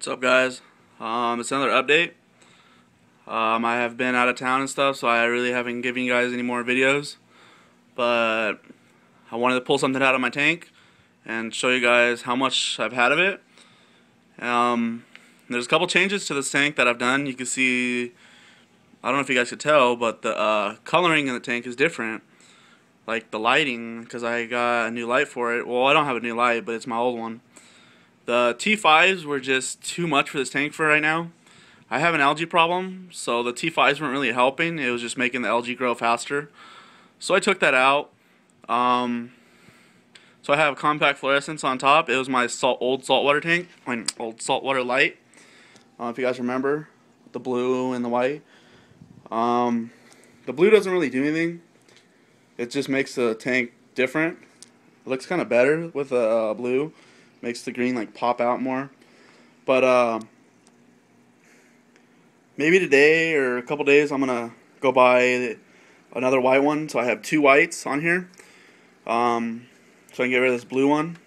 What's up, guys? It's another update. I have been out of town and stuff, so I really haven't given you guys any more videos. But I wanted to pull something out of my tank and show you guys how much I've had of it. There's a couple changes to this tank that I've done. You can see, I don't know if you guys could tell, but the coloring in the tank is different. Like the lighting, because I got a new light for it. Well, I don't have a new light, but it's my old one. The T5s were just too much for this tank for right now. I have an algae problem, so the T5s weren't really helping. It was just making the algae grow faster. So I took that out. So I have compact fluorescence on top. It was my old saltwater tank, my old saltwater light. If you guys remember, the blue and the white. The blue doesn't really do anything. It just makes the tank different. It looks kind of better with the blue. Makes the green like pop out more. But maybe today or a couple days I'm gonna go buy another white one, so I have two whites on here. So I can get rid of this blue one.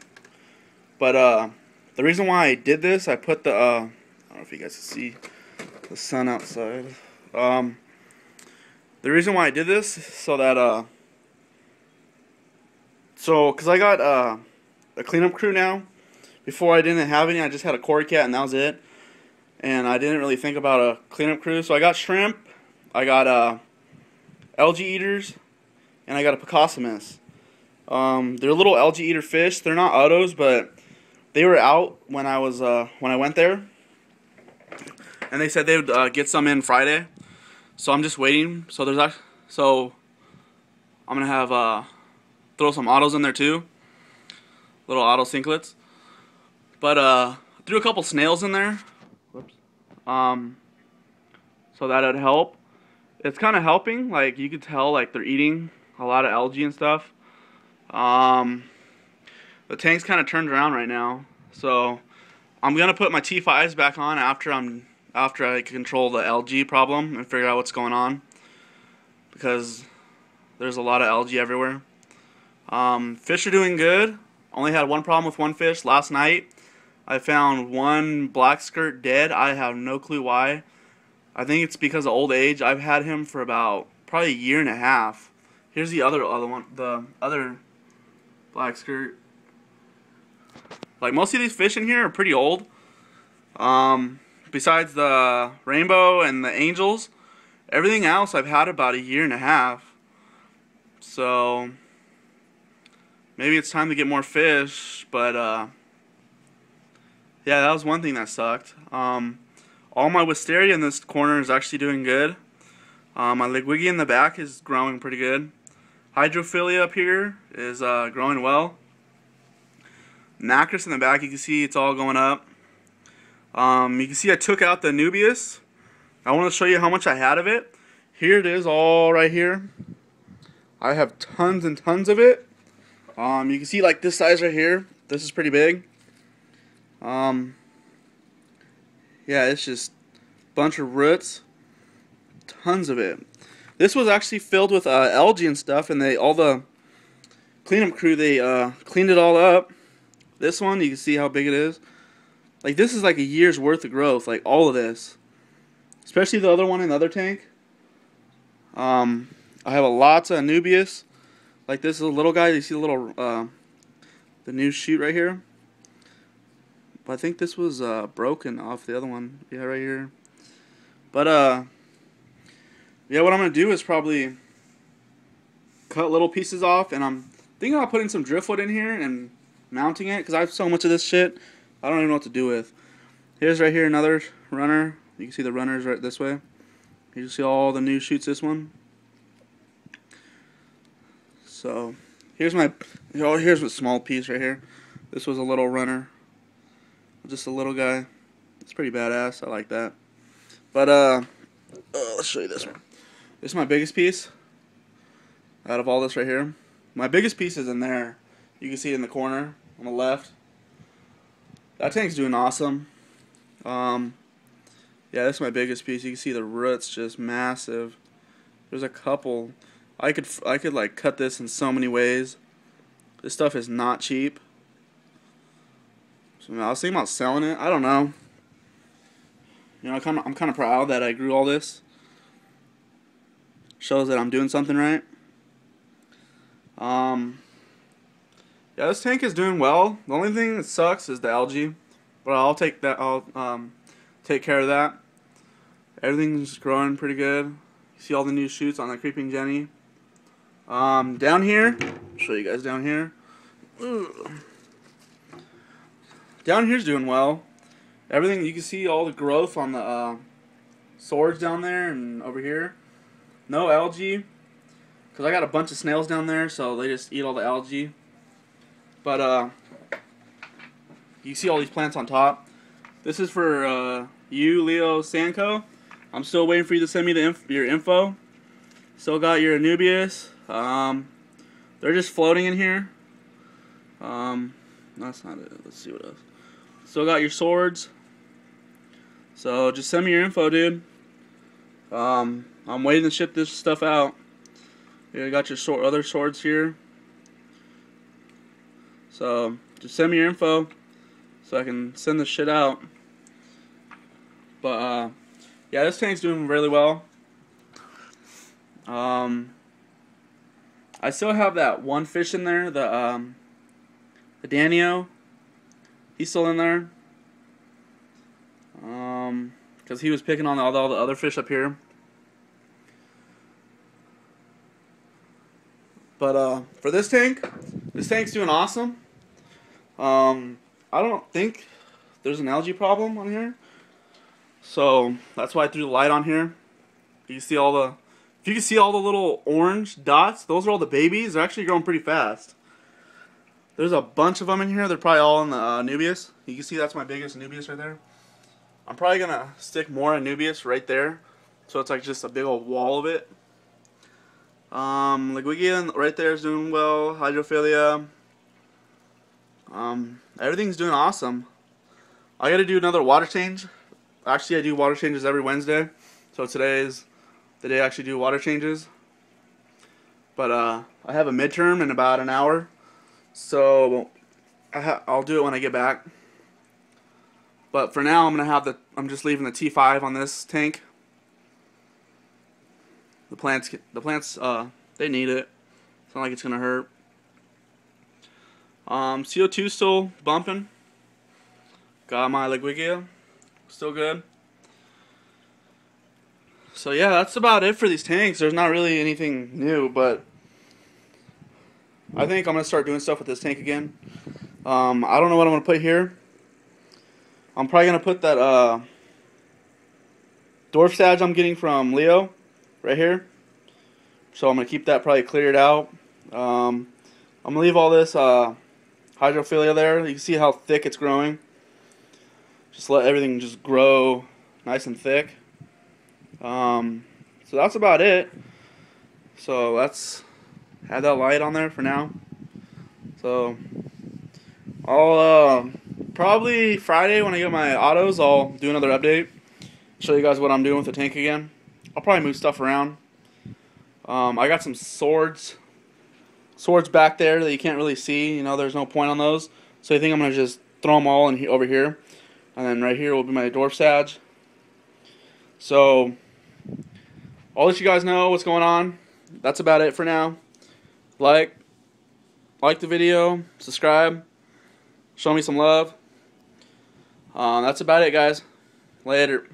But the reason why I did this, I put the I don't know if you guys can see the sun outside. The reason why I did this so that because I got a cleanup crew now. Before I didn't have any, I just had a Cory cat and that was it. And I didn't really think about a cleanup crew. So I got shrimp, I got algae eaters, and I got a Picossus. They're little algae eater fish. They're not autos, but they were out when I was when I went there. And they said they would get some in Friday. So I'm just waiting. So I'm gonna have throw some autos in there too. Little auto sinklets. But threw a couple snails in there. Whoops. So that would help. It's kind of helping. Like you could tell, like they're eating a lot of algae and stuff. The tank's kind of turned around right now. So I'm gonna put my T5s back on after I control the algae problem and figure out what's going on, because there's a lot of algae everywhere. Fish are doing good. Only had one problem with one fish last night. I found one black skirt dead. I have no clue why. I think it's because of old age. I've had him for about probably a year and a half. Here's the other one, the other black skirt. Like most of these fish in here are pretty old. Besides the rainbow and the angels, everything else I've had about a year and a half. So maybe it's time to get more fish, but yeah, that was one thing that sucked. All my wisteria in this corner is actually doing good. My ligwigia in the back is growing pretty good. Hydrophilia up here is growing well. Nacris in the back, you can see it's all going up. You can see I took out the Anubias. I want to show you how much I had of it. Here it is, all right here. I have tons and tons of it. You can see like this size right here. This is pretty big. Yeah, it's just a bunch of roots, tons of it. This was actually filled with algae and stuff, and all the cleanup crew, they cleaned it all up. This one, you can see how big it is. Like this is like a year's worth of growth, like all of this, especially the other one in the other tank. I have lots of Anubias. Like this is a little guy. You see the little the new shoot right here. But I think this was broken off the other one. Yeah, right here. But yeah, what I'm gonna do is probably cut little pieces off, and I'm thinking about putting some driftwood in here and mounting it, because I have so much of this shit I don't even know what to do with. Here's right here another runner. You can see the runners right this way. You can see all the new shoots this one. So here's here's a small piece right here. This was a little runner. Just a little guy. It's pretty badass. I like that. But let's show you this one. This is my biggest piece out of all this right here. My biggest piece is in there. You can see it in the corner on the left. That tank's doing awesome. Yeah, this is my biggest piece. You can see the roots just massive. There's a couple. I could like cut this in so many ways. This stuff is not cheap. So I was thinking about selling it. I don't know. You know, I'm kind of proud that I grew all this. Shows that I'm doing something right. Yeah, this tank is doing well. The only thing that sucks is the algae, but I'll take that. I'll take care of that. Everything's growing pretty good. You see all the new shoots on the Creeping Jenny. Down here, I'll show you guys down here. Ugh. Down here's doing well. Everything, you can see all the growth on the swords down there and over here. No algae, because I got a bunch of snails down there, so they just eat all the algae. But you see all these plants on top. This is for you, Leo Sanko. I'm still waiting for you to send me your info. Still got your Anubias. They're just floating in here. That's not it. Let's see what else. Still got your swords. So just send me your info, dude. I'm waiting to ship this stuff out. You got your other swords here. So just send me your info so I can send this shit out. But yeah, this tank's doing really well. I still have that one fish in there, the Danio. He's still in there. Because he was picking on all the other fish up here. But for this tank's doing awesome. I don't think there's an algae problem on here. So that's why I threw the light on here. You can see if you can see all the little orange dots, those are all the babies. They're actually growing pretty fast. There's a bunch of them in here. They're probably all in the Anubias. You can see that's my biggest Anubias right there. I'm probably going to stick more Anubias right there. So it's like just a big old wall of it. Liguigia right there is doing well. Hydrophilia. Everything's doing awesome. I got to do another water change. Actually, I do water changes every Wednesday. So today is the day I actually do water changes. But I have a midterm in about an hour. So I'll do it when I get back. But for now, I'm just leaving the T5 on this tank. The plants, they need it. It's not like it's gonna hurt. CO2 still bumping. Got my Liguigia, still good. So yeah, that's about it for these tanks. There's not really anything new, but I think I'm gonna start doing stuff with this tank again. I don't know what I'm gonna put here. I'm probably gonna put that dwarf sage I'm getting from Leo right here. So I'm gonna keep that probably cleared out. I'm gonna leave all this hydrophilia there. You can see how thick it's growing. Just let everything just grow nice and thick. So that's about it. So let's have that light on there for now. So I'll probably Friday when I get my autos, I'll do another update. Show you guys what I'm doing with the tank again. I'll probably move stuff around. I got some swords back there that you can't really see. You know, there's no point on those. So I think I'm gonna just throw them all in over here, and then right here will be my dwarf sage. So I'll let you guys know what's going on. That's about it for now. Like the video, subscribe, show me some love. That's about it, guys. Later.